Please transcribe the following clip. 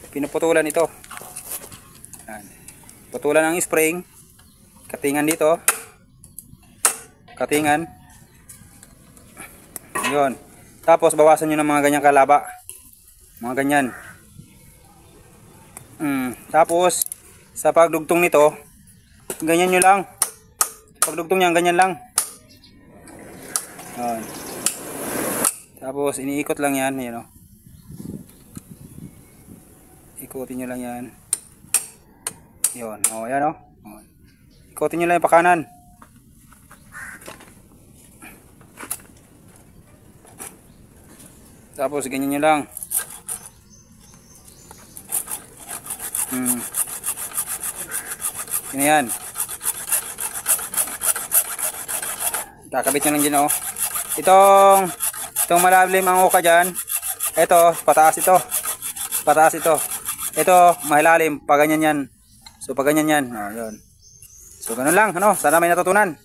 pinuputulan ito. Yan. Putulan ng spring. Katingan dito. Katingan. Yun. Tapos bawasan nyo ng mga ganyang kalaba. Mga ganyan. Tapos sa pagdugtong nito, ganyan nyo lang. Pagdugtong niyan, ganyan lang. Yun. Tapos iniikot lang yan. Yan, oh. Ikutin nyo lang yan. Yun. O, yan, o. Ikutin nyo lang yung pakanan. Tapos ganyan nyo lang. Yan. Kakabit nyo lang dyan, o. Itong malalim ang uka dyan. Ito, pataas ito. Pataas ito. Ito, mahilalim. Pag ganyan yan. So, pag ganyan yan. O, yun. So, ganun lang. Ano? Sana may natutunan.